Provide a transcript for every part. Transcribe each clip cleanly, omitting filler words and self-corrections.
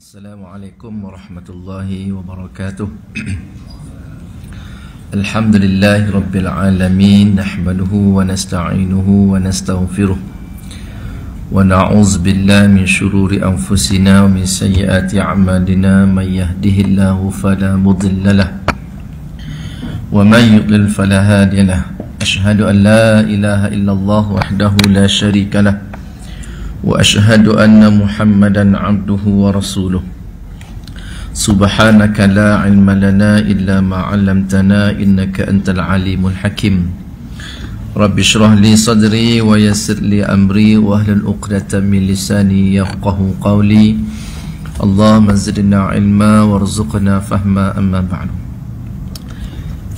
Assalamualaikum warahmatullahi wabarakatuh. Alhamdulillahi rabbil alamin, nahmaduhu wa nasta'inuhu wa nastaghfiruh wa na'udzu billahi min shururi anfusina wa min sayyiati a'malina. May yahdihillahu fala mudilla lahu wa man yudlil fala hadiya lahu. Asyhadu an la ilaha illallah wahdahu la syarika lahu wa asyhadu anna Muhammadan abduhu wa rasuluh. Subhanaka la ilma lana illa ma 'allamtana innaka antal alimul hakim. Rabbi shrah li sadri wa yassir li amri wa hlul 'uqdatam min lisani yafqahu qawli. Allahumma zidna ilma warzuqna fahma, amma ba'du.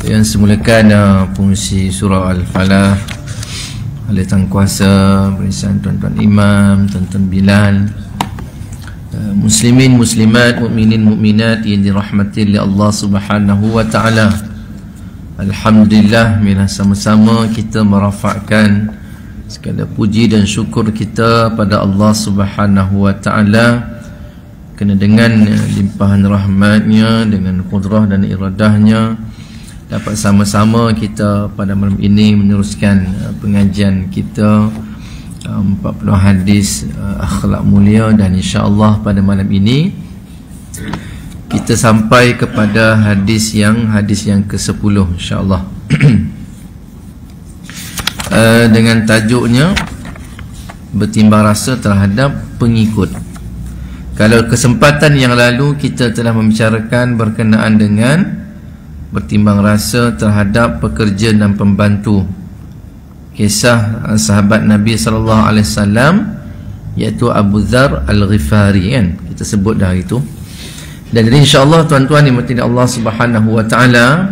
Yang semulakan fungsi surah Al-Falah oleh Tuan Kuasa, berisan tuan-tuan imam, tuan-tuan Bilal, muslimin, muslimat, mukminin, mukminat yang dirahmati oleh Allah Subhanahu wa taala. Alhamdulillah, bila sama-sama kita merafakkan segala puji dan syukur kita pada Allah Subhanahu wa taala kerana dengan limpahan rahmatnya, dengan kudrah dan iradahnya, dapat sama-sama kita pada malam ini meneruskan pengajian kita 40 hadis akhlak mulia, dan insya-Allah pada malam ini kita sampai kepada hadis yang ke-10 insya-Allah. Dengan tajuknya bertimbang rasa terhadap pengikut. Kalau kesempatan yang lalu kita telah membicarakan berkenaan dengan bertimbang rasa terhadap pekerja dan pembantu, kisah sahabat Nabi SAW iaitu Abu Dzar Al-Ghifari, kan? Kita sebut dah itu. Dan jadi insya-Allah tuan-tuan dimurti Allah Subhanahu wa taala,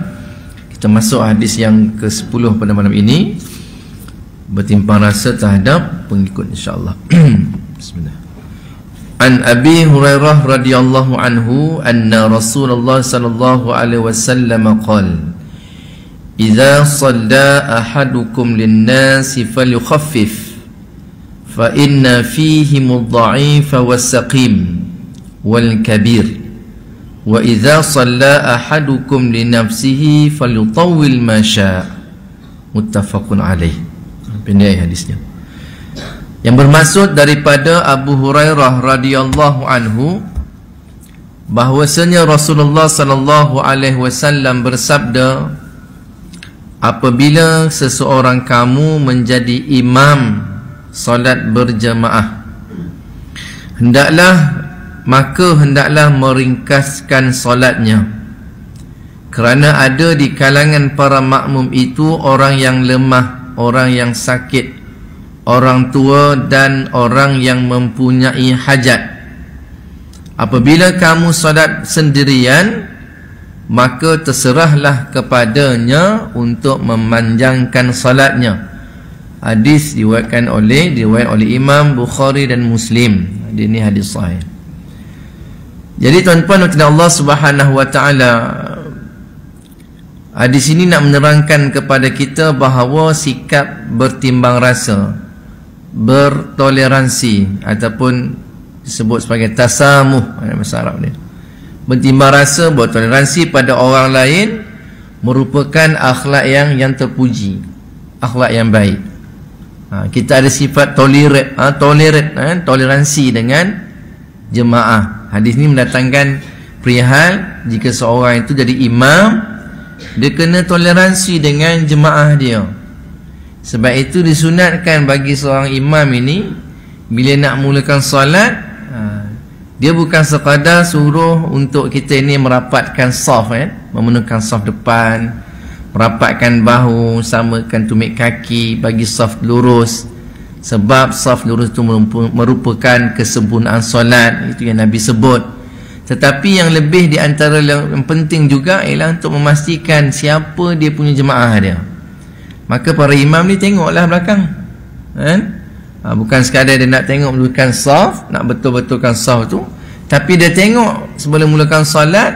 kita masuk hadis yang ke-10 pada malam ini, bertimbang rasa terhadap pengikut insya-Allah. Bismillah. An Abi Hurairah radhiyallahu anhu anna Rasulullah sallallahu alaihi wasallam qala idza shalla ahadukum lin-nasi falyukhaffif fa inna fihim ad-dha'ifa was-saqim wal-kabir wa idza shalla ahadukum li nafsihi falyutawwil ma syaa. Muttafaqun alaih. Pendek hadisnya. Yang bermaksud daripada Abu Hurairah radhiyallahu anhu bahwasanya Rasulullah sallallahu alaihi wasallam bersabda, apabila seseorang kamu menjadi imam solat berjamaah, hendaklah meringkaskan solatnya, kerana ada di kalangan para makmum itu orang yang lemah, orang yang sakit, orang tua dan orang yang mempunyai hajat. Apabila kamu solat sendirian, maka terserahlah kepadanya untuk memanjangkan solatnya. Hadis diriwayatkan oleh Imam Bukhari dan Muslim. Ini hadis sahih. Jadi tuan-tuan dan Allah Subhanahu wa taala, hadis ini nak menerangkan kepada kita bahawa sikap bertimbang rasa, bertoleransi ataupun disebut sebagai tasamuh dalam bahasa Arab ni, bertimbang rasa, bertoleransi pada orang lain merupakan akhlak yang terpuji, akhlak yang baik. Kita ada sifat toleransi dengan jemaah. Hadis ni mendatangkan perihal jika seorang itu jadi imam, dia kena toleransi dengan jemaah dia. Sebab itu disunatkan bagi seorang imam ini, bila nak mulakan solat, dia bukan sekadar suruh untuk kita ini merapatkan saf, memenuhkan saf depan, merapatkan bahu, samakan tumit kaki, bagi saf lurus. Sebab saf lurus itu merupakan kesempurnaan solat, itu yang Nabi sebut. Tetapi yang lebih di antara yang penting juga ialah untuk memastikan siapa dia punya jemaah dia. Maka para imam ni tengoklah belakang, kan? Bukan sekadar dia nak tengok mulakan saf, nak betul-betulkan saf tu, tapi dia tengok sebelum mulakan solat,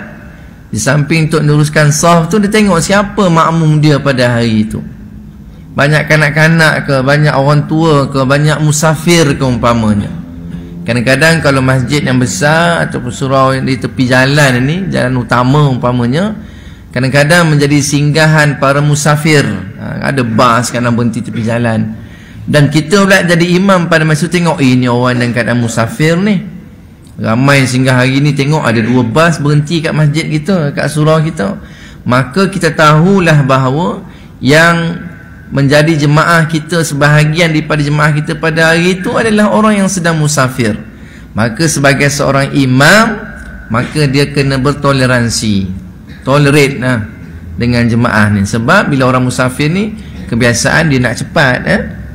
di samping untuk meneruskan saf tu, dia tengok siapa makmum dia pada hari itu. Banyak kanak-kanak ke, banyak orang tua ke, banyak musafir ke umpamanya. Kadang-kadang kalau masjid yang besar ataupun surau yang di tepi jalan ni, jalan utama umpamanya, kadang-kadang menjadi singgahan para musafir. Ada bas kadang berhenti tepi jalan. Dan kita pula jadi imam pada masa tu, tengok ini orang dalam keadaan musafir ni. Ramai singgah hari ni, tengok ada 2 bas berhenti kat masjid kita, kat surau kita. Maka kita tahulah bahawa yang menjadi jemaah kita, sebahagian daripada jemaah kita pada hari itu adalah orang yang sedang musafir. Maka sebagai seorang imam, maka dia kena bertoleransi, tolerate dengan jemaah ni. Sebab bila orang musafir ni kebiasaan dia nak cepat.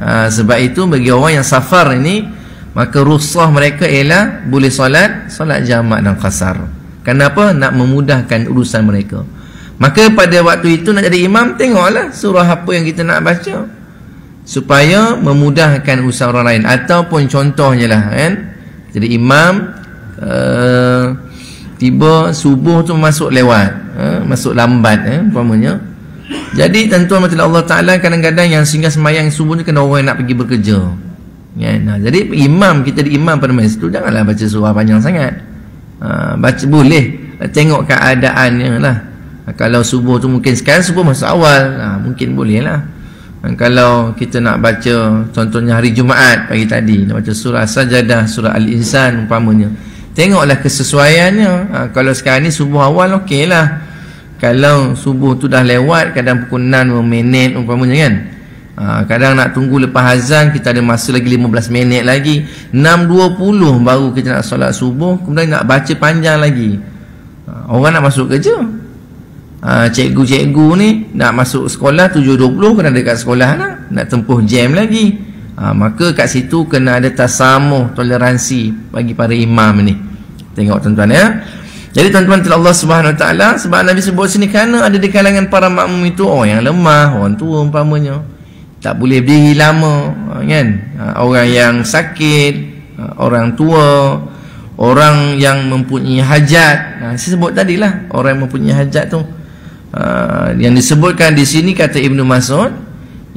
Sebab itu bagi orang yang safar ini, maka rukhsah mereka ialah boleh solat jamak dan qasar. Kenapa? Nak memudahkan urusan mereka. Maka pada waktu itu nak jadi imam, tengoklah surah apa yang kita nak baca supaya memudahkan urusan orang lain. Ataupun contohnya lah kan, jadi imam tiba subuh tu masuk lewat, masuk lambat umpamanya. Jadi tuan-tuan mati Allah Ta'ala, kadang-kadang yang singgah semayang subuh ni kena orang yang nak pergi bekerja ya. Jadi imam, kita di imam pada masa tu janganlah baca surah panjang sangat. Baca boleh, tengok keadaannya lah. Kalau subuh tu mungkin sekarang subuh masuk awal, mungkin boleh lah. Kalau kita nak baca contohnya hari Jumaat pagi tadi, nak baca surah Sajadah, surah Al-Insan umpamanya, tengoklah kesesuaiannya. Kalau sekarang ni subuh awal okey lah. Kalau subuh tu dah lewat, kadang pukul 6 minit umpamanya kan, kadang nak tunggu lepas azan, kita ada masa lagi 15 minit lagi, 6.20 baru kita nak solat subuh, kemudian nak baca panjang lagi. Orang nak masuk kerja, cikgu-cikgu ni nak masuk sekolah 7.20 kena dekat sekolah nak tempuh jam lagi. Maka kat situ kena ada tasamuh, toleransi bagi para imam ni. Tengok tuan-tuan ya. Jadi tuan-tuan, Allah Subhanahu Wa Taala, sebab Nabi sebut sini, kerana ada di kalangan para makmum itu orang yang lemah, orang tua umpamanya, tak boleh berdiri lama kan, orang yang sakit, orang tua, orang yang mempunyai hajat. Saya sebut tadilah orang yang mempunyai hajat tu. Yang disebutkan di sini kata Ibnu Mas'ud,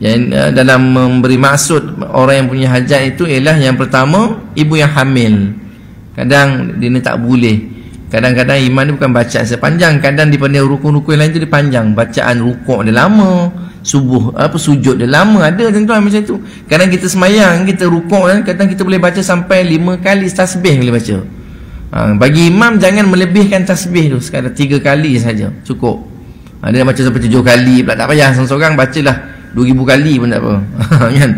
yang dalam memberi maksud orang yang punya hajat itu ialah yang pertama, ibu yang hamil. Kadang dia ni tak boleh. Kadang-kadang iman dia bukan bacaan sepanjang, kadang daripada rukun-rukun lain tu dia panjang. Bacaan rukuk dia lama, sujud dia lama. Ada tuan-tuan macam tu. Kadang kita semayang, kita rukuk kan, kadang kita boleh baca sampai 5 kali tasbih boleh baca. Bagi imam jangan melebihkan tasbih tu, sekadar 3 kali saja cukup. Dia nak baca sampai 7 kali pula tak payah, seorang-seorang bacalah 2000 kali pun tak apa. Kan?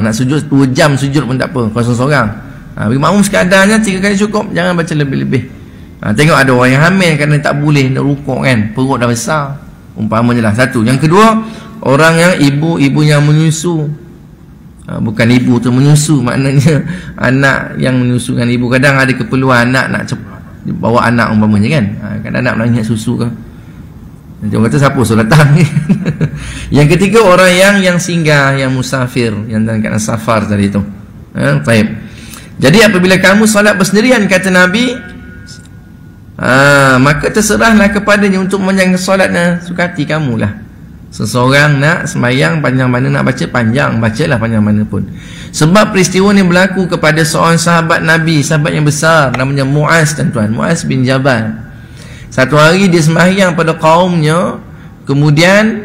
Nak sujud 2 jam sujud pun tak apa kalau seorang-seorang. Bagi makmum sekadarnya 3 kali cukup, jangan baca lebih-lebih. Tengok ada orang yang hamil kerana tak boleh nak rukuk kan, perut dah besar umpamanya lah, satu. Yang kedua, orang yang ibu yang menyusu. Bukan ibu tu menyusu, maknanya anak yang menyusukan ibu. Kadang ada keperluan anak nak cepat bawa anak umpamanya kan, kadang anak menangis susu kan, nanti orang kata siapa suruh datang. Yang ketiga, orang yang singgah, yang musafir, yang dalam keadaan safar tadi tu. Baik. Jadi apabila kamu solat bersendirian, kata Nabi, maka terserahlah kepadanya untuk memanjangkan solatnya, sukati kamulah. Seseorang nak semayang panjang mana, nak baca panjang, bacalah panjang mana pun. Sebab peristiwa ni berlaku kepada seorang sahabat Nabi, sahabat yang besar, namanya Muaz, tuan-tuan, Muaz bin Jabal. Satu hari dia semayang pada kaumnya, kemudian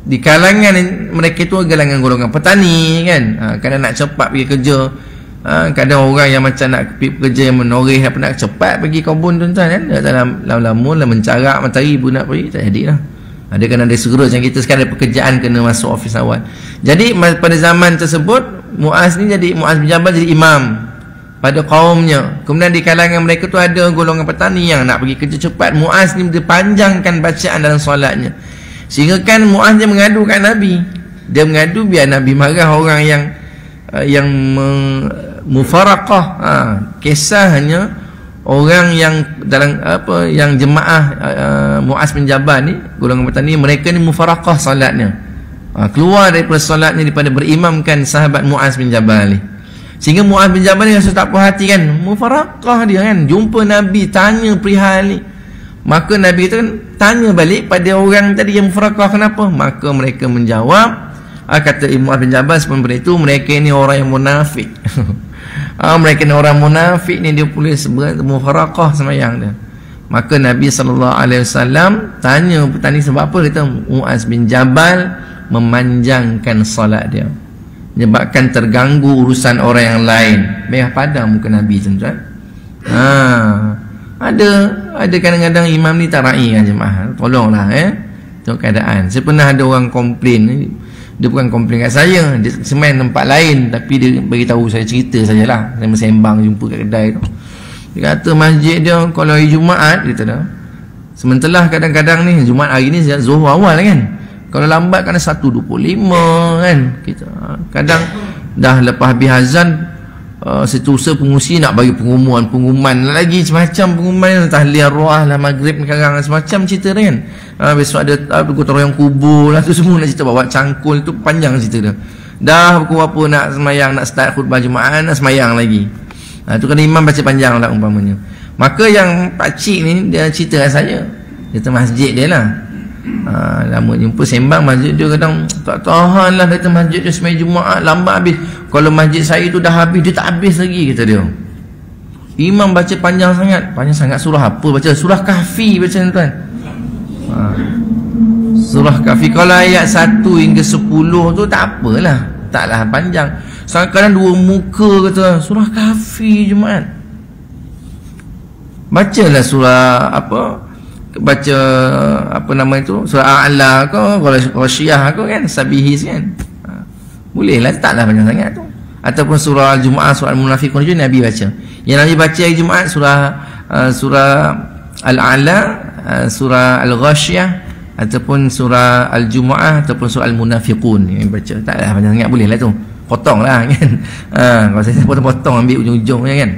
di kalangan mereka itu kalangan golongan petani kan, kadang nak cepat pergi kerja. Kadang orang yang macam nak kerja yang menoreh, apa nak cepat pergi kebun tuan-tuan kan, dalam lama-lama mencarak matahari pun nak pergi, tak jadi lah. Ada kena ada segera macam kita sekarang, ada pekerjaan kena masuk ofis awal. Jadi pada zaman tersebut, Muaz ni jadi, Muaz bin Jabal jadi imam pada kaumnya. Kemudian di kalangan mereka tu ada golongan petani yang nak pergi kerja cepat. Muaz ni dia panjangkan bacaan dalam solatnya, sehingga kan Muaz dia mengadu kat Nabi. Dia mengadu biar Nabi marah orang yang mufaraqah. Kisahnya orang yang dalam yang jemaah Muaz bin Jabal ni, golongan petani, mereka ni mufaraqah solatnya, keluar daripada solatnya daripada berimamkan sahabat Muaz bin Jabal ni. Sehingga Muaz bin Jabal ni rasa tak puas hati kan, mufaraqah dia kan, jumpa Nabi tanya perihal ni. Maka Nabi kata kan, tanya balik pada orang tadi yang mufaraqah kenapa. Maka mereka menjawab, kata Muaz bin Jabal seperti itu, mereka ni orang yang munafik. Mereka ni orang munafik ni, dia boleh mufaraqah semayang dia. Maka Nabi SAW tanya petani sebab apa. Kata Muaz bin Jabal memanjangkan solat dia, menyebabkan terganggu urusan orang yang lain. Merah padam muka Nabi, tuan-tuan. Ada kadang-kadang imam ni tak raih kan jemaah. Tolonglah tengok keadaan. Saya pernah ada orang komplain. Dia bukan komplain kat saya, dia semain tempat lain, tapi dia beritahu saya, cerita sajalah. Saya bersembang jumpa kat kedai tu. Dia kata masjid dia kalau hari Jumaat, kata dah, sementara kadang-kadang ni Jumaat hari ni Zuhur awal kan, kalau lambat kan 1.25 kan kita. Kadang dah lepas habis azan, setusa pengusi nak bagi pengumuman lagi, macam pengumuman tahlil arwah lah, maghrib sekarang semacam cerita dia kan. Besok ada gotong royong kubur lah, tu semua nak cerita, bawa cangkul, tu panjang cerita dia. Dah pukul apa nak semayang, nak start khutbah Jumaat, nak semayang lagi. Tu kena imam baca panjang lah umpamanya. Maka yang pakcik ni dia cerita dengan saya, kata masjid dia lah, lama jumpa sembang masjid dia, kadang tak tahan lah, kata masjid dia semayang Jumaat lambat habis. Kalau masjid saya tu dah habis, dia tak habis lagi, kata dia. Imam baca panjang sangat surah apa baca? Surah Kahfi baca, tuan. Surah Kahfi kalau ayat 1 hingga 10 tu tak apalah, taklah panjang. Kadang 2 muka kata surah Kahfi Jumaat. Bacalah surah baca apa nama itu, surah A'la ke, kalau Syiah ke kan, Sabihis kan. Bolehlah, taklah panjang sangat tu. Ataupun surah Al-Jumu'ah, surah Al-Munafiqun juga Nabi baca. Yang Nabi baca hari Jumaat surah Al-A'la, surah Al-Ghashiyah, ataupun surah Al-Jumu'ah, ataupun surah Al-Munafiqun yang baca. Taklah panjang sangat, bolehlah tu. Potonglah kan. Kalau saya potong-potong ambil ujung-ujungnya kan.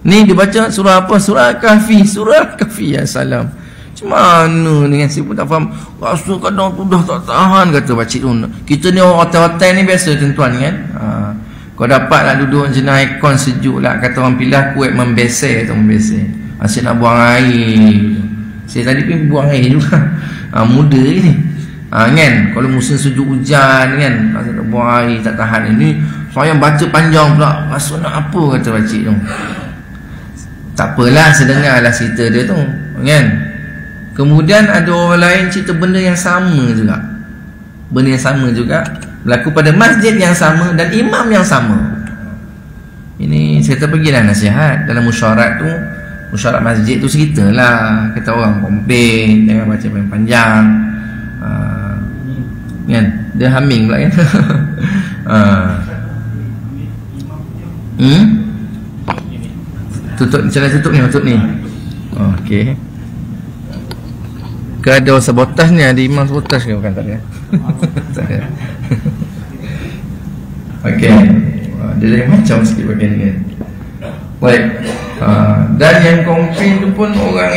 Ni dia baca surah apa? Surah Kahfi, surah Kahfi. Ya salam. Macam mana ni kan, saya pun tak faham. Rasa kadang tu dah tak tahan, kata pakcik tu. Kita ni orang hotel-hotel ni biasa, tuan-tuan kan. Kau dapat nak duduk jenah aircon sejuk lah, kata orang Pilah, kuat membesar atau membesar. Asyik nak buang air. Saya tadi pun buang air juga. Muda ni. Kan, kalau musim sejuk hujan kan, asyik nak buang air, tak tahan. Ini saya baca panjang pula, rasa nak apa, kata pakcik tu. Tak apalah, sedengarlah cerita dia tu kan. Kemudian ada orang lain cerita benda yang sama juga. Benda yang sama juga berlaku pada masjid yang sama dan imam yang sama. Ini saya pergilah nasihat dalam musyarat tu. Musyarat masjid tu ceritalah, kata orang komplain jangan baca panjang. Kan, dia humming pula kan. Tutup, cara tutup ni. Okey. Ke ada sabotaj ni, ada imam sabotaj ke bukan, tak ada? Tak ada. Okey. Dia lain macam sikit bagian ni kan. Baik. Dan yang komplain tu pun orang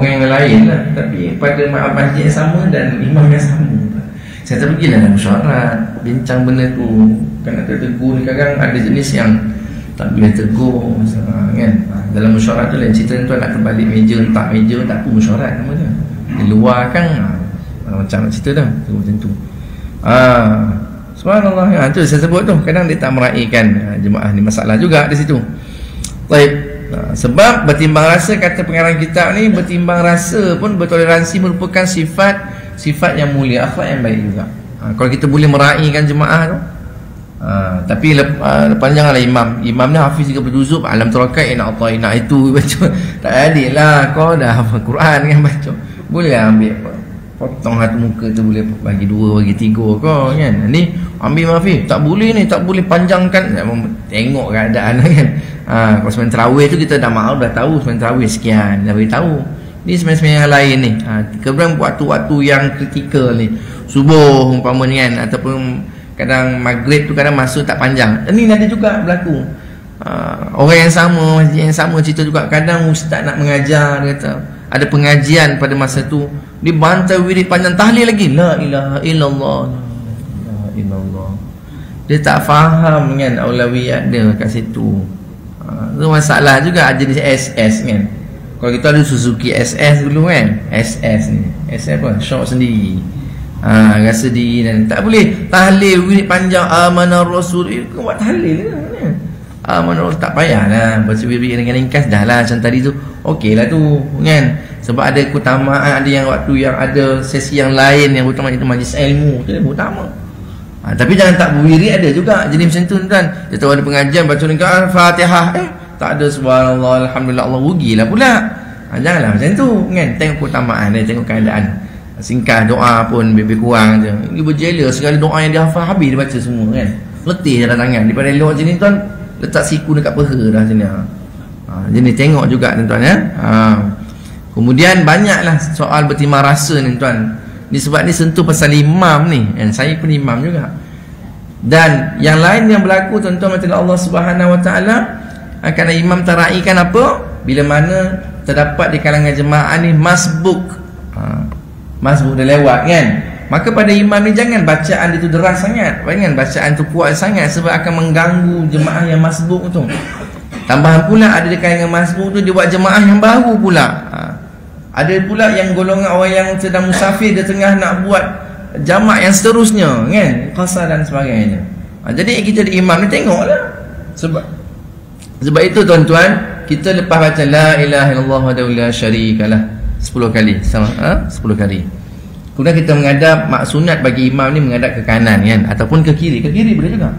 yang lain lah, tapi pada masjid yang sama dan imam yang sama. Saya terpergilah dalam musyarat, bincang benda tu. Kan ada tegur ni, kadang ada jenis yang tak boleh tegur kan. Dalam musyarat tu lain cerita, tuan nak terbalik meja, tak meja, tak apa musyarat nama dia. Di luar kan macam nak cerita dah macam tu. Subhanallah, tu saya sebut tu, kadang dia tak meraihkan jemaah ni, masalah juga di situ. Baik. Sebab bertimbang rasa, kata pengarang kitab ni, bertimbang rasa pun bertoleransi merupakan sifat yang mulia, akhlak yang baik juga. Kalau kita boleh meraihkan jemaah tu. Tapi panjanglah imam ni hafiz 30 juzuk, alam tarakai ina ataina itu baca. Tak adil lah, kau dah hafal Quran kan baca. Boleh ambil potong satu muka tu, boleh bagi 2, bagi 3 kau kan. Ni ambil hafiz, tak boleh ni, tak boleh panjangkan. Tengok keadaan kan. Kalau sembahyang tarawih tu kita dah maaf, dah tahu sembahyang tarawih sekian, dah beritahu. Ni sembahyang yang lain ni. Kemudian waktu-waktu yang kritikal ni, subuh umpamanya kan, ataupun kadang maghrib tu kadang masuk tak panjang. Ini ada juga berlaku. Orang yang sama, masjid yang sama cerita juga. Kadang ustaz nak mengajar, dia kata ada pengajian pada masa tu, dia bantai wirid panjang, tahlil lagi, la ilaha illallah, la ilaha illallah. Dia tak faham kan aulawiyat dia kat situ. Itu masalah juga jenis SS kan. Kalau kita ada Suzuki SS dulu kan, SS ni, SS apa? Shop sendiri. Rasa diri dan tak boleh tahlil wirid panjang amanah rasul. Kau buat tahlil lah. Amanah rasul tak payahlah baca wirid dengan ringkas dah lah macam tadi tu. Okeylah tu kan. Sebab ada keutamaan, ada yang waktu yang ada sesi yang lain yang utama itu majlis ilmu tu yang utama. Tapi jangan tak berwirid, ada juga jenis macam tu kan. Dia tahu ada pengajian baca ringkas Fatihah, tak ada subhanallah alhamdulillah Allah, rugilah pula. Janganlah macam tu kan. Tengok keutamaan dia, tengok keadaan. Singkah doa pun lebih kurang je. Dia berjela segala doa yang dia hafal habis dia baca semua kan. Letih dalam tangan. Daripada elok macam ni tuan, letak siku dekat peha dah macam ni. Jadi tengok juga tuan ya. Kemudian banyaklah soal bertimbang rasa ni tuan. Ni sebab ni sentuh pasal imam ni. Saya pun imam juga. Dan yang lain yang berlaku tuan-tuan macam Allah Subhanahu Wa Taala, kerana imam teraikan apa? Bila mana terdapat di kalangan jemaah ni masbuk. Masbuk dah lewat kan. Maka pada imam ni jangan bacaan dia tu deras sangat, jangan bacaan tu kuat sangat, sebab akan mengganggu jemaah yang masbuk tu. Tambahan pula ada di kalangan masbuk tu dia buat jemaah yang baru pula. Ada pula yang golongan orang yang sedang musafir, dia tengah nak buat jamak yang seterusnya kan, qasar dan sebagainya. Jadi kita di imam ni tengoklah. Sebab itu tuan-tuan, kita lepas baca la ilaha illallah wahdahu la syarikalah 10 kali sama 10 kali. Kemudian kita menghadap, maksunat bagi imam ni menghadap ke kanan kan, ataupun ke kiri boleh juga.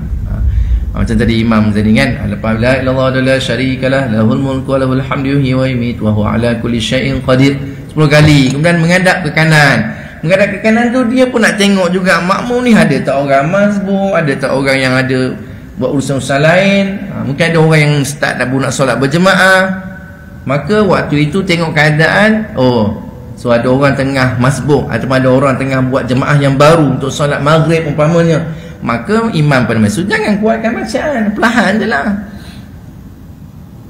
Macam tadi imam tadi kan, lepas la ilaha illallah la syarikalah lahul mulku wa lahul hamdu yuhyi wa yumiitu wa huwa ala kulli syai'in qadir 10 kali. Kemudian menghadap ke kanan. Menghadap ke kanan tu dia pun nak tengok juga makmum ni ada tak orang masbuk, ada tak orang yang ada buat urusan-urusan lain. Mungkin ada orang yang start nak solat berjemaah. Maka waktu itu tengok keadaan, so ada orang tengah masbuk atau ada orang tengah buat jemaah yang baru untuk solat maghrib umpamanya, maka imam pada masa jangan kuatkan bacaan, perlahan je lah.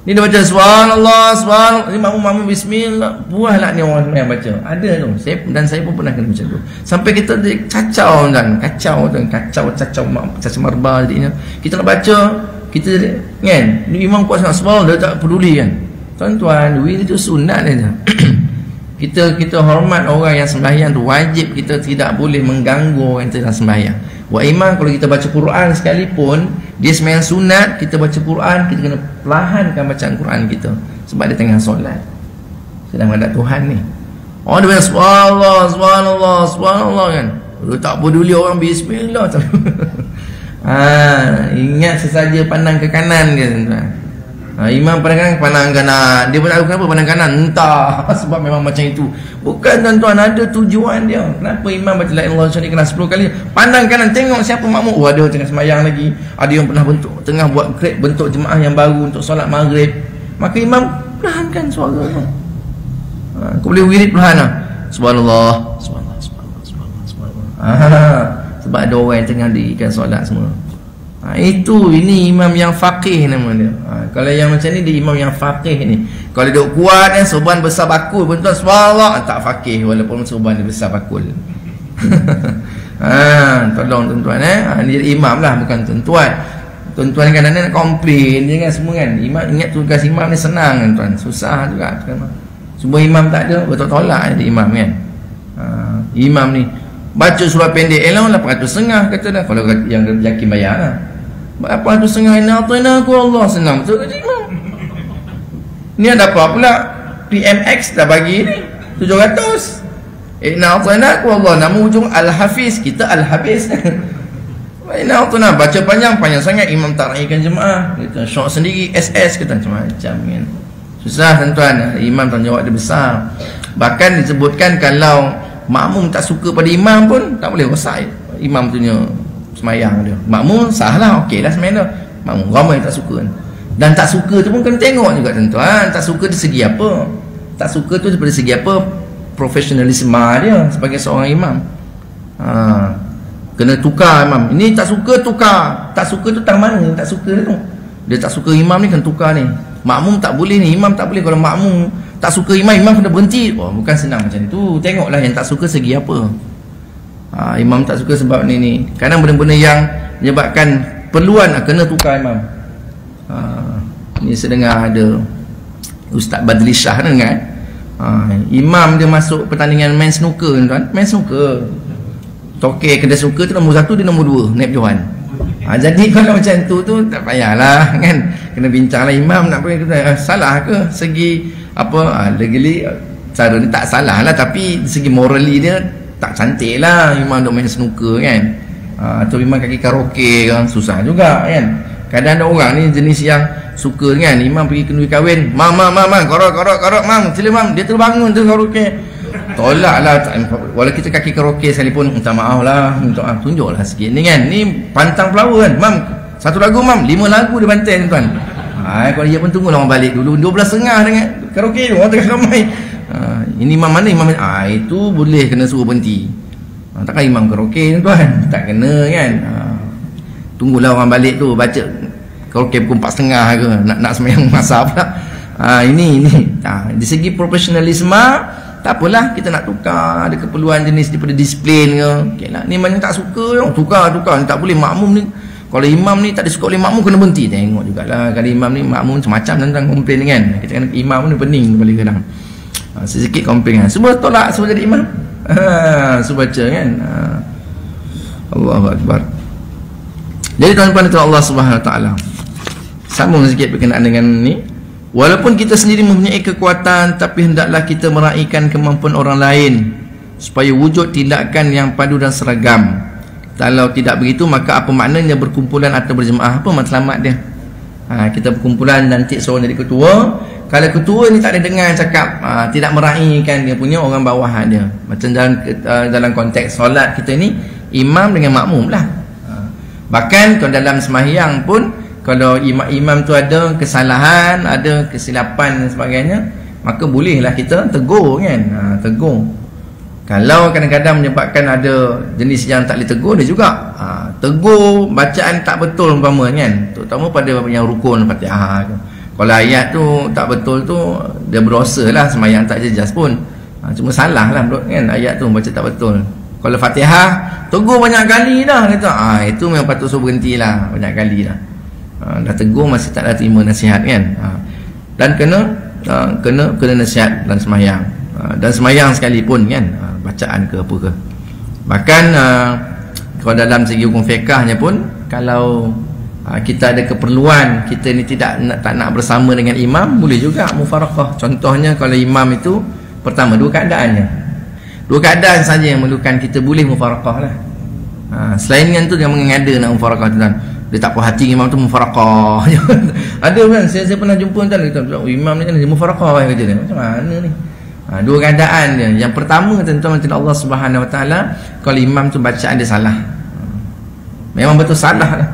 Ni dia baca subhanallah, subhanallah, imam bismillah, buahlah ni orang yang baca. Ada tu, saya pun pernah kena macam tu. Sampai kita kacau marba jadinya. Kita nak baca, kita kan, ni imam kuat sangat subhanallah, dia tak peduli kan. Tuan-tuan, duit itu sunat saja. Kita hormat orang yang sembahyang tu, wajib kita tidak boleh mengganggu orang yang sedang sembahyang. Wa imam kalau kita baca Quran sekalipun, dia sembahyang sunat, kita baca Quran, kita kena perlahankan bacaan Quran kita, sebab dia tengah solat, sedang menghadap Tuhan ni. Dia baca subhanallah, subhanallah, subhanallah kan. Dia tak peduli orang bismillah. Ingat sesaja pandang ke kanan dia tuan. Imam pandang kanan, dia pun tak tahu kenapa pandang kanan, entah sebab memang macam itu. Bukan tuan-tuan, ada tujuan dia. Kenapa imam baca la ilaha illallah syarika kena 10 kali? Pandang kanan, tengok siapa makmum. Ada tengah sembahyang lagi, ada yang pernah tengah buat bentuk jemaah yang baru untuk solat maghrib. Maka imam perlahankan suara tu. Kau boleh wirid perlahan lah. Subhanallah, subhanallah, subhanallah, subhanallah, subhanallah. Sebab ada orang yang tengah dirikan solat semua. Ini imam yang faqih nama dia. Kalau yang macam ni, dia imam yang faqih ni. Kalau dia kuat kan, sorban besar bakul pun tuan subhanallah, tak faqih walaupun sorban dia besar bakul. Tolong tuan-tuan dia imam lah, bukan tuan-tuan. Tuan-tuan kadang-kadang nak komplain je kan semua kan. Imam, ingat tugas imam ni senang kan tuan, susah juga kan. Semua imam tak ada, betul tolak ada imam kan. Imam ni baca surah pendek elok 800 kata dah. Kalau yang yakin bayar lah 800 inna ataynaku Allah, senang betul kata imam. Ni ada apa pula, PMX dah bagi ni 700. Inna ataynaku Allah, nama ujung Al-Hafiz, kita Al-Habis. Inna atayna baca panjang sangat, imam tak raikan jemaah, kita syok sendiri SS kata macam-macam kan. Susah tuan-tuan, imam tanggungjawab dia besar. Bahkan disebutkan kalau makmum tak suka pada imam pun tak boleh rosak imam punya semayang dia. Makmum sah lah, okey lah semayang dia. Makmum ramai tak suka, dan tak suka tu pun kena tengok juga tuan-tuan. Tak suka dari segi apa? Tak suka tu daripada segi apa? Profesionalisme dia sebagai seorang imam. Kena tukar imam. Ini tak suka, tukar. Tak suka tu tang mana tak suka tu. Dia tak suka imam ni, kena tukar ni. Makmum tak boleh ni, imam tak boleh. Kalau makmum tak suka imam kena berhenti. Bukan senang macam tu. Tengoklah yang tak suka segi apa. Imam tak suka sebab ni. Kadang benda-benda yang menyebabkan perluan kena tukar imam. Ni saya dengar ada Ustaz Badli Shah dengar. Imam dia masuk pertandingan main snooker tuan. Main snooker. Tokek kedai suka tu nombor 1, dia nombor 2 naib Johan. Jadi kalau macam tu tak payahlah kan, kena bincanglah imam nak pergi salah ke segi apa legally cara ni tak salah lah, tapi segi morally dia tak cantik lah imam duk main snooker kan, atau imam kaki karaoke kan, susah juga kan. Kadang ada orang ni jenis yang suka kan, imam pergi kenduri kahwin, mam korok mam, sila mam, dia terus bangun tu karaoke. Tolak lah, walau kita kaki karaoke sekalipun, minta maaf lah, tunjuklah sikit ni kan, ni pantang flower kan, mam, satu lagu mam, 5 lagu dia bantai tuan. Kalau dia pun tunggulah orang balik dulu 12.30 dengan karaoke tu, orang tengah ramai. Ini imam mana, imam itu boleh kena suruh berhenti. Takkan imam karaoke tuan, tak kena kan. Tunggulah orang balik tu baca karaoke pukul 4.30 ke, nak sembahyang masa pula. Ini di segi profesionalisme tak apalah, kita nak tukar, ada keperluan jenis daripada disiplin ke, okay lah. Ni mana tak suka tukar ni tak boleh. Makmum ni, kalau imam ni tak disuka oleh makmum, kena berhenti. Tengok jugalah, kalau imam ni makmum macam-macam tentang komplain kan. Kita kena imam ni pening balik kadang sedikit komplain kan, semua tolak, semua jadi imam. Semua baca kan. Allahu Akbar. Jadi tuan-tuan itu Allah Subhanahu Wa Taala, sambung sikit berkenaan dengan ni. Walaupun kita sendiri mempunyai kekuatan, tapi hendaklah kita meraihkan kemampuan orang lain supaya wujud tindakan yang padu dan seragam. Kalau tidak begitu, maka apa maknanya berkumpulan atau berjemaah? Apa matlamat dia? Kita berkumpulan, nanti seorang jadi ketua. Kalau ketua ni tak ada dengar cakap, tidak meraihkan dia punya orang bawah dia. Macam dalam konteks solat kita ni, imam dengan makmum lah. Bahkan kalau dalam sembahyang pun, kalau imam tu ada kesalahan, ada kesilapan dan sebagainya, maka bolehlah kita tegur kan. Tegur. Kalau kadang-kadang menyebabkan ada jenis yang tak boleh tegur, dia juga tegur bacaan tak betul umpama kan, terutama pada yang rukun Fatihah tu. Kalau ayat tu tak betul tu, dia berdosa lah, sembahyang tak jejas pun. Cuma salah lah kan, ayat tu baca tak betul. Kalau Fatihah tegur banyak kali dah, kata itu memang patut suruh berhenti lah, banyak kali dah. Dah tegur masih tak dah terima nasihat kan. Dan kena nasihat dan sembahyang, dan sembahyang sekalipun kan, bacaan ke apa ke. Bahkan kalau dalam segi hukum fiqahnya pun, kalau kita ada keperluan, kita ni tak nak bersama dengan imam, boleh juga mufaraqah. Contohnya kalau imam itu pertama dua keadaan saja yang memerlukan kita boleh mufaraqah lah. Selain dengan tu jangan mengada nak mufaraqah tu kan. Dia tak puas hati imam tu mufaraqah. Ada kan, saya pernah jumpa tuan, imam ni kan dia mufaraqah kerja dia. Macam mana ni? Dua keadaan dia. Yang pertama tuan-tuan, macam Allah Subhanahu Wa Taala, kalau imam tu bacaan dia salah, memang betul salah lah,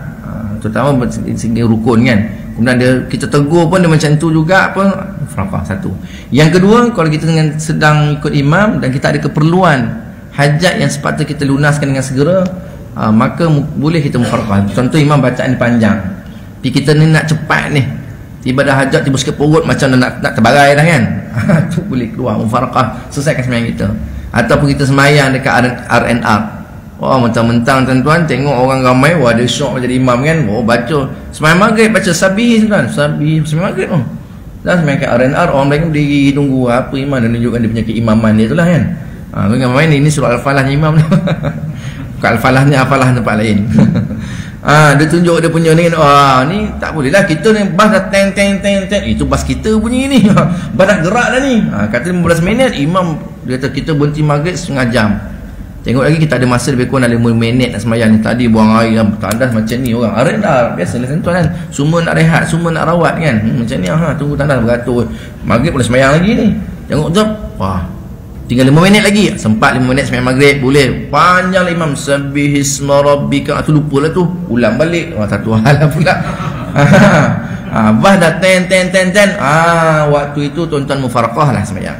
terutama segi rukun kan. Kemudian kita tegur pun dia macam tu juga, apa, mufaraqah satu. Yang kedua, kalau kita sedang ikut imam dan kita ada keperluan hajat yang sepatutnya kita lunaskan dengan segera, maka boleh kita mufaraqah. Contoh imam bacaan panjang, tapi kita ni nak cepat ni, tiba dah hajat, tiba sikit perut macam nak terbarai dah kan. Tu boleh keluar mufaraqah, selesaikan sembahyang kita. Ataupun kita sembahyang dekat R&R, mentang-mentang tuan-tuan tengok orang ramai, ada syok jadi imam kan, baca sembahyang maghrib, baca sabih tuan, sabih sembahyang maghrib dah sembahyang kat R&R, orang lain berdiri tunggu apa imam dan tunjukkan dia punya keimaman dia tu lah kan. Dengan main ini surah Al-Falahnya imam tu. Bukan Al-Falahnya, Al-Falah tempat lain. Dia tunjuk dia punya ni, ni tak boleh lah, kita ni bas dah teng, itu bas kita bunyi ni. Bas dah gerak dah ni. Kata 15 minit, imam dia kata kita berhenti maghrib setengah jam. Tengok lagi kita ada masa lebih kurang 5 minit nak sembahyang ni. Tadi buang air, tandas macam ni orang. Dah biasalah tuan kan. Semua nak rehat, semua nak rawat kan. Macam ni tunggu tandas beratur. Maghrib boleh sembahyang lagi ni. Tengok jap. Tinggal 5 minit lagi. Sempat 5 minit sembahyang maghrib, boleh. Panjang lah imam, sabbihisma rabbika. Tu lupa lah tu. Ulang balik. Satu hal lah pula. Bah dah ten. Waktu itu tuan-tuan mufaraqah lah sembahyang.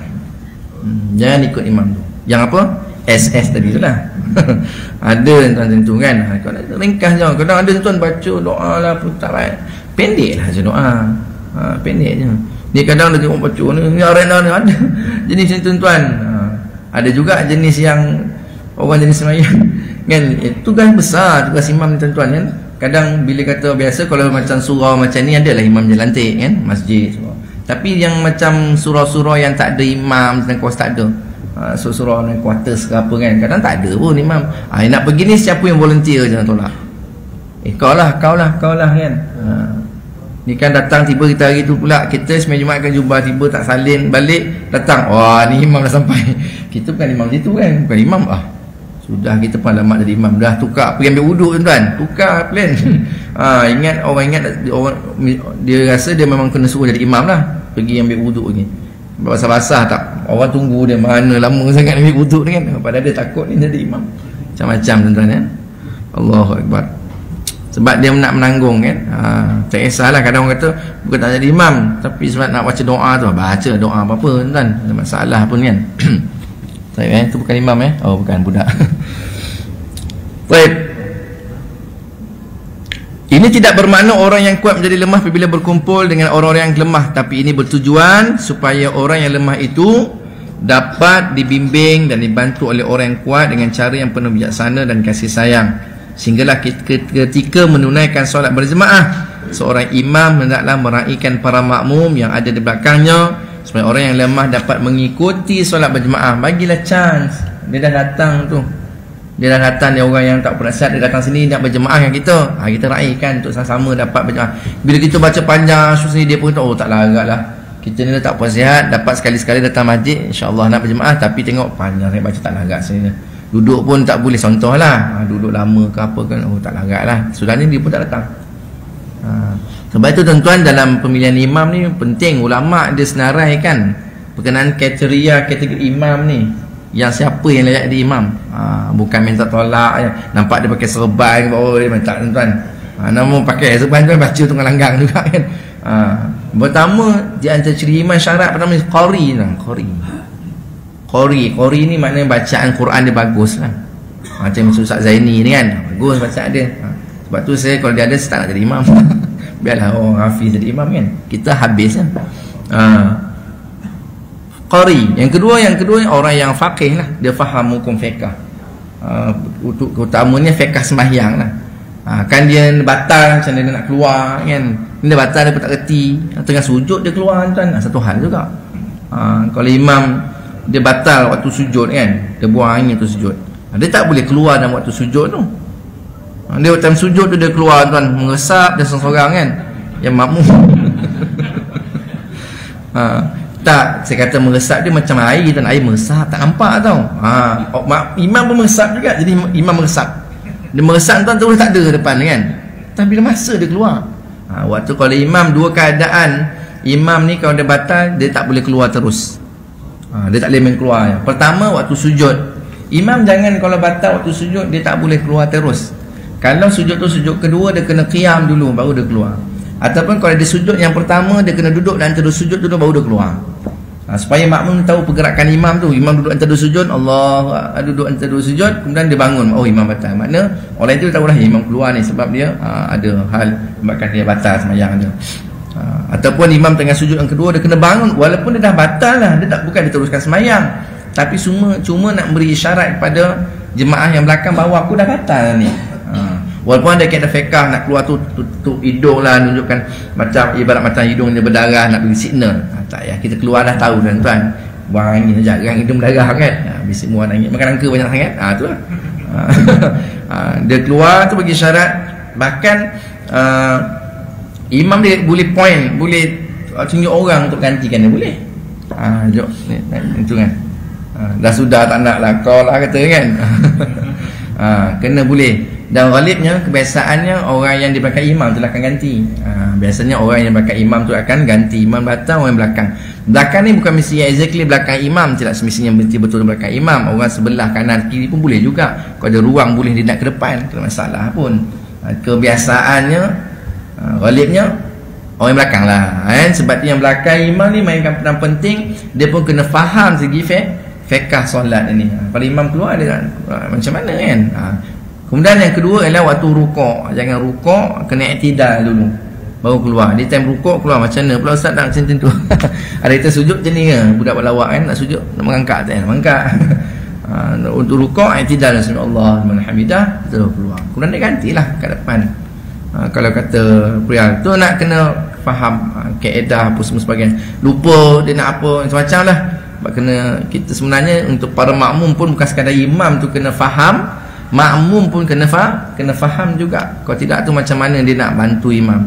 Jangan ikut imam tu. Yang apa? SS tadi tu lah. Ada tuan tentu kan. Kalau ringkas je. Kadang ada tuan baca doa lah pun tak baik. Pendek lah je doa. Pendek je. Ni kadang dia tengok baca ni arena ni ada jenis ni tuan-tuan. Ada juga jenis yang orang jenis sembahyang kan, tugas besar, tugas imam ni tuan-tuan kan. Kadang bila kata biasa kalau macam surau macam ni adalah imam je lantik kan, masjid surau. Tapi yang macam surau-surau yang tak ada imam dan kuasa tak ada, suruh orang quarters ke apa kan. Kadang tak ada pun imam. Nak pergi ni siapa yang volunteer, jangan tolak. Kau lah kan. Ni kan datang tiba kita hari tu pula, kita semai Jumaat kan jumpa, tiba tak salin balik, datang, wah ni imam dah sampai. Kita bukan imam situ kan, bukan imam. Sudah kita pun alamat dari imam, dah tukar pergi ambil wuduk tuan, tukar plan. Ingat orang dia rasa dia memang kena suruh jadi imam lah, pergi ambil wuduk ni. Basah-basah tak, orang tunggu dia mana lama sangat ambil wuduk ni kan, padahal dia takut ni jadi imam. Macam-macam tuan-tuan ya. Allahu Akbar. Sebab dia nak menanggung kan. Tak kisahlah, kadang orang kata bukan tak jadi imam, tapi sebab nak baca doa tu, baca doa apa-apa tuan, tak ada masalah pun kan. Baik, itu bukan imam oh bukan, budak. Baik. Ini tidak bermakna orang yang kuat menjadi lemah apabila berkumpul dengan orang-orang yang lemah, tapi ini bertujuan supaya orang yang lemah itu dapat dibimbing dan dibantu oleh orang yang kuat dengan cara yang penuh bijaksana dan kasih sayang. Sehinggalah ketika menunaikan solat berjemaah, seorang imam hendaklah meraihkan para makmum yang ada di belakangnya, supaya orang yang lemah dapat mengikuti solat berjemaah. Bagilah chance. Dia dah datang tu, dia dah datang, dia orang yang tak penasihat, dia datang sini nak berjemaah dengan kita. Kita raihkan untuk sama-sama dapat berjemaah. Bila kita baca panjang susah, dia pun kata, oh tak larat lah, kita ni dah tak penasihat, dapat sekali-sekali datang masjid, insyaAllah nak berjemaah, tapi tengok panjang saya baca tak larat saya. Duduk pun tak boleh, contohlah duduk lama ke apa kan, oh tak larat lah. Sudah ni dia pun tak datang. Sebab itu tuan-tuan, dalam pemilihan imam ni penting ulama dia senaraikan berkenaan kategori imam ni, yang siapa yang layak jadi imam. Bukan minta tolak ya. Nampak dia pakai serban, oh dia minta tuan-tuan. Namun pakai serban tuan baca tengah langgang juga kan. Pertama di antara ciri imam syarat pertama qari. Qari ni maknanya bacaan Quran dia bagus lah. Macam Ustaz Zaini ni kan, bagus bacaan dia. Sebab tu saya kalau dia ada, saya tak nak jadi imam. Biarlah orang hafiz jadi imam kan, kita habis kan. Qari. Yang kedua orang yang faqih lah, dia faham hukum fiqh. Utamanya fiqh sembahyang lah. Kan dia batal, macam dia nak keluar kan, dia batal, dia pun tak reti, tengah sujud dia keluar tuan, satu hal juga. Kalau imam dia batal waktu sujud kan, dia buang angin waktu sujud, dia tak boleh keluar dalam waktu sujud tu. Dia time sujud tu dia keluar tuan, mengesap dia seorang-seorang kan, yang makmum. Tak, saya kata mengesap dia macam air dan air mengesap tak nampak tau. Imam pun mengesap juga, jadi imam mengesap. Dia mengesap tuan terus tak ada depan kan, tapi bila masa dia keluar. Waktu kalau imam dua keadaan, imam ni kalau dia batal dia tak boleh keluar terus. Dia tak boleh main keluar. Pertama waktu sujud, imam jangan kalau batal waktu sujud dia tak boleh keluar terus. Kalau sujud tu sujud kedua, dia kena qiyam dulu baru dia keluar. Ataupun kalau dia sujud yang pertama, dia kena duduk dan antara sujud dulu baru dia keluar. Supaya makmum tahu pergerakan imam tu. Imam duduk antara sujud, Allah duduk antara sujud, kemudian dia bangun, oh imam batal. Makna orang itu tahu dah imam keluar ni sebab dia ada hal menyebabkan dia batal sembahyang dia. Ataupun imam tengah sujud yang kedua, dia kena bangun walaupun dia dah batal lah, dia tak, bukan dia teruskan sembahyang, tapi cuma nak beri isyarat kepada jemaah yang belakang bahawa aku dah batal ni. Walaupun ada kaedah fiqh nak keluar tu tutup hidung lah, tunjukkan macam ibarat macam hidung dia berdarah, nak bagi signal. Tak ya, kita keluar dah tahu tuan-tuan, buang angin saja, jangan hidung berdarah kan. Bisik buang angin, makan angka banyak sangat. Tu lah. Dia keluar tu bagi syarat. Bahkan imam dia boleh point, boleh tunjuk orang untuk gantikan dia, boleh. Jom itu kan. Dah sudah tak nak lah kau lah kata kan. Kena boleh. Dan ghalibnya kebiasaannya orang yang di belakang imam tu akan ganti. Biasanya orang yang belakang imam tu akan ganti. Imam datang, orang belakang. Belakang ni bukan mesti exactly belakang imam, tidak semestinya betul-betul belakang imam. Orang sebelah kanan kiri pun boleh juga. Kalau ada ruang boleh dia nak ke depan, tak ada masalah pun. Kebiasaannya ghalibnya orang yang belakang lah sebab yang belakang imam ni mainkan peranan penting. Dia pun kena faham segi fiqh solat ni. Kalau imam keluar dia macam mana kan. Kemudian yang kedua ialah waktu rukuk. Jangan rukuk, kena i'tidal dulu baru keluar. Di time rukuk keluar macam mana pula ustaz, tak macam tu. Ada kita sujud macam ni ke, budak berlawak kan, nak sujud nak mengangkat tak, mengangkat. Untuk rukuk i'tidal, subhanallah wa hamidah, terus keluar. Kemudian dia gantilah ke depan. Kalau kata pria tu nak kena faham kaedah apa semua sebagainya, lupa dia nak apa macam-macam lah. Sebab kena, kita sebenarnya untuk para makmum pun bukan sekadar imam tu kena faham, makmum pun kena faham juga. Kalau tidak tu macam mana dia nak bantu imam.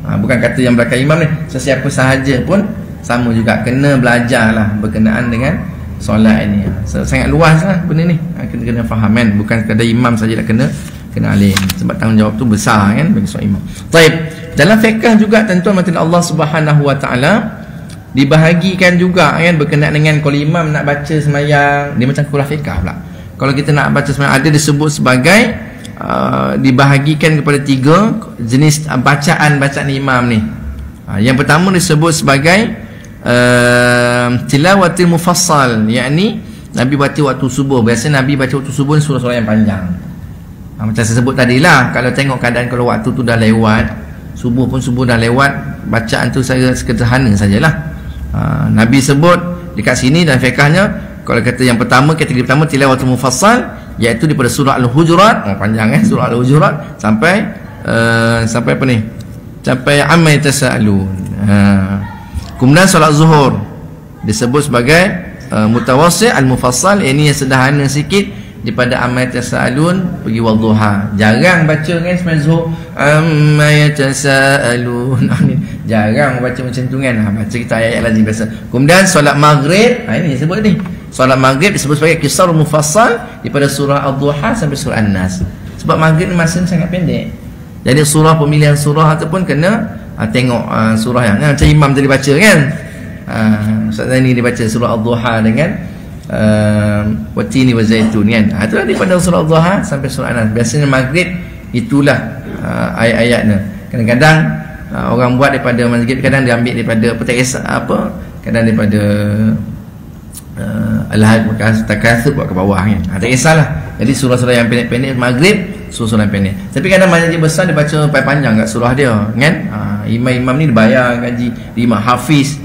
Bukan kata yang belakang imam ni, sesiapa sahaja pun sama juga, kena belajar lah berkenaan dengan solat ini. Sangat luas lah benda ni, kena faham kan, bukan sekadar imam saja nak kena alim, sebab tanggungjawab tu besar kan bagi seorang imam. Baik, dalam fiqh juga tuan-tuan mati Allah Subhanahu Wa Taala dibahagikan juga kan berkenaan dengan kalau imam nak baca sembahyang, dia macam kuliah fiqh pula. Kalau kita nak baca sembahyang, ada disebut sebagai dibahagikan kepada 3 jenis bacaan imam ni. Yang pertama disebut sebagai tilawatil mufassal, yakni Nabi baca waktu subuh. Biasa Nabi baca waktu subuh ni surah-surah yang panjang. Macam saya sebut tadilah, kalau tengok keadaan kalau waktu tu dah lewat, subuh dah lewat, bacaan tu saya sederhana sajalah. Nabi sebut dekat sini dan fiqhnya, kalau kata yang pertama, kategori pertama tilawatul mufassal, iaitu daripada surah Al-Hujurat, panjang kan, surah Al-Hujurat sampai apa ni? Sampai amma yatasaalun. Kemudian solat zuhur disebut sebagai mutawassi' al-mufassal, ini yang sederhana sikit daripada amma yatasaalun pergi wadduha. Jarang baca kan sembahyang zuhur amma yatasaalun. Jarang baca macam tu kan. Baca kita ayat-ayat lazim biasa. Kemudian solat maghrib, ini sebut ni. Solat maghrib disebut sebagai qisarul mufassal daripada surah Ad-Duha sampai surah An-Nas. Sebab maghrib ni masa sangat pendek. Jadi surah, pemilihan surah ataupun kena tengok surah yang macam imam tadi baca kan. Ustaz Zaini dia baca surah Ad-Duha dengan watini wa zaitun kan. Itulah daripada surah Ad-Duha sampai surah An-Nas. Biasanya maghrib itulah ayat-ayatnya. Kadang-kadang orang buat daripada maghrib, kadang dia ambil daripada kadang daripada Al-Hajj, Takatsur buat ke bawah kan. Tak kisahlah. Jadi surah-surah yang pendek-pendek maghrib, surah-surah yang pendek. Tapi kadang majlis besar dia baca panjang kat surah dia kan. Imam-imam ni dibayar gaji imam hafiz.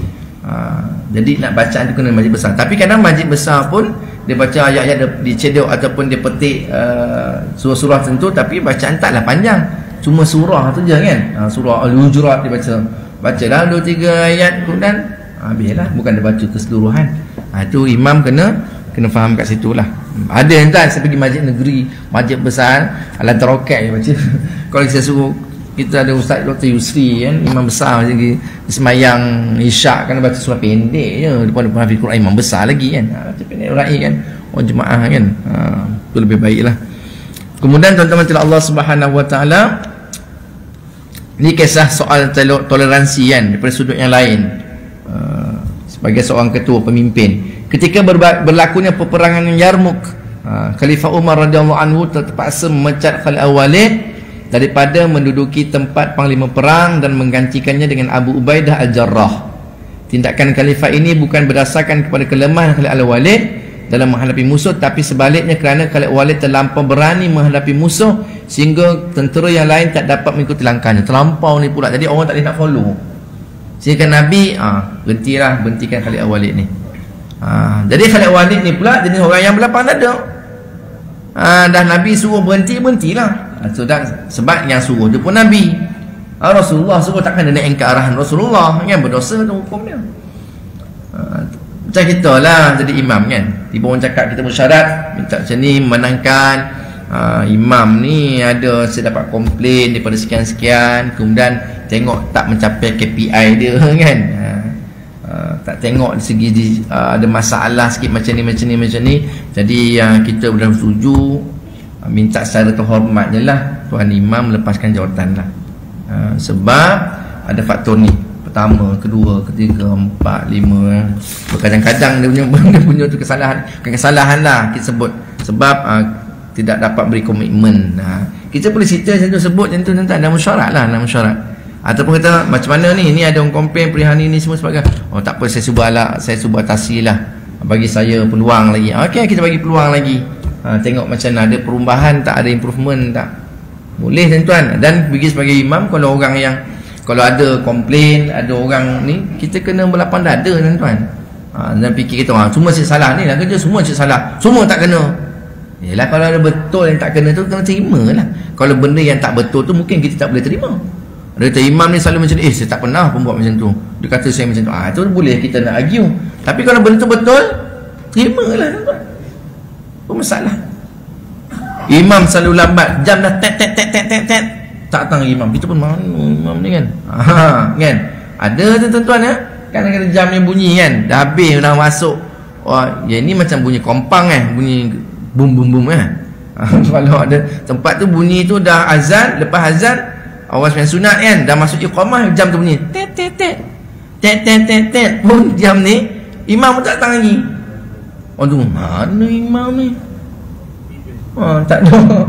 Jadi nak bacaan tu kena majlis besar. Tapi kadang majlis besar pun dia baca ayat-ayat dicedok ataupun dia petik surah-surah tertentu, tapi bacaan taklah panjang. Cuma surah tu je kan. Surah Al-Hujurat dia bacalah 2-3 ayat kemudian habislah, bukan dia baca keseluruhan. Itu imam kena faham kat situ lah. Ada yang tak, saya pergi masjid negeri, masjid besar, Al-Antar Rokat dia baca. Kalau saya suruh, kita ada Ustaz Dr. Yusri kan, imam besar lagi, semayang isyak kan baca surah pendek je, depan hafiz Quran, imam besar lagi kan, baca pendek raih kan, jemaah kan, itu lebih baik lah. Kemudian tuan-tuan Allah Subhanahu Wa Taala, ni kisah soal toleransi kan daripada sudut yang lain. Sebagai seorang ketua pemimpin, ketika berlakunya peperangan Yarmuk, Khalifah Umar radhiyallahu anhu terpaksa memecat Khalid Al-Walid daripada menduduki tempat panglima perang dan menggantikannya dengan Abu Ubaidah Al-Jarrah. Tindakan khalifah ini bukan berdasarkan kepada kelemahan Khalid Al-Walid dalam menghadapi musuh, tapi sebaliknya kerana Khalid Al-Walid terlampau berani menghadapi musuh sehingga tentera yang lain tak dapat mengikuti langkahnya. Terlampau ni pula, jadi orang tak boleh nak follow. Sehingga Nabi berhentikan Khalid Al-Walid ni. Jadi Khalid Al-Walid ni pula jadi orang yang berlapang dada. Dah Nabi suruh berhentilah. Sebab yang suruh dia pun Nabi. Rasulullah suruh, takkan dia nak ingkar arahan Rasulullah kan, berdosa tu hukumnya. Macam kita lah jadi imam kan, tiba orang cakap kita bersyarat minta macam ni, menangkan imam ni ada, saya dapat komplain daripada sekian-sekian, kemudian tengok tak mencapai KPI dia kan, tak tengok dari segi ada masalah sikit macam ni, jadi kita belum setuju, minta secara terhormat je lah Tuan Imam lepaskan jawatan lah. Sebab ada faktor ni, pertama, kedua, ketiga, empat, lima, kadang-kadang dia punya tu kesalahan lah kita sebut, sebab tidak dapat beri komitmen. Kita boleh cerita macam tu, sebut macam tu tentang dalam mesyuarat lah, dalam mesyuarat. Ataupun kata macam mana ni ada orang komplain perihal ni semua sebagainya. Tak apa, saya cuba atasi lah, bagi saya peluang lagi. Okey, kita bagi peluang lagi. Tengok macam mana, ada perubahan tak, ada improvement tak. Boleh tuan-tuan. Dan bagi sebagai imam, kalau orang yang kalau ada komplain, ada orang ni, kita kena berlapang dada tuan-tuan. Dan fikir kita semua cik salah ni lah kerja, semua cik salah, semua tak kena. Yalah, kalau ada betul yang tak kena tu kena terima lah. Kalau benda yang tak betul tu mungkin kita tak boleh terima. Dia kata imam ni selalu macam ni, saya tak pernah pun buat macam tu. Dia kata saya macam tu. Itu boleh kita nak argue. Tapi kalau benda tu betul, terimalah tuan. Apa masalah? Imam selalu lambat, jam dah tet tak datang imam. Kita pun mana imam ni kan? Kan? Ada tu tuan-tuan ya. Kadang-kadang jam ni bunyi kan, dah habis dah masuk. Wah, ya ni macam bunyi kompang bunyi bum bum bum Kalau ada tempat tu bunyi tu dah azan, lepas azan awal sembahyang sunat kan, dah masuk iqamah, jam tu bunyi tet pun jam ni imam pun tak datang lagi. Oh tu mana imam ni? Tak ada.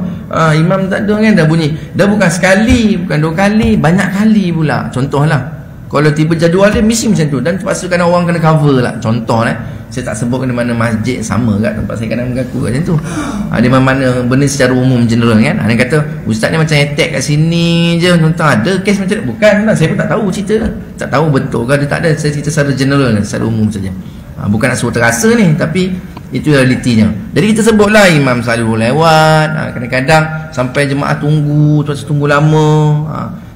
Imam tak ada kan, dah bunyi. Dah bukan sekali, bukan 2 kali, banyak kali pula. Contohlah, kalau tiba jadual dia mesti macam tu, dan terpaksa kan orang kena cover lah. Contoh saya tak sebut kena mana masjid, sama kat tempat saya kadang mengaku macam tu. Ada mana benda secara umum general kan. Dia kata ustaz ni macam attack kat sini je, contoh ada kes macam tu. Bukan lah, saya pun tak tahu cerita, tak tahu betul ke ada tak ada. Saya cerita secara general, secara umum saja. Bukan nak suruh terasa ni, tapi itu realitinya. Jadi kita sebutlah imam selalu lewat, kadang-kadang sampai jemaah tunggu, terus tunggu lama.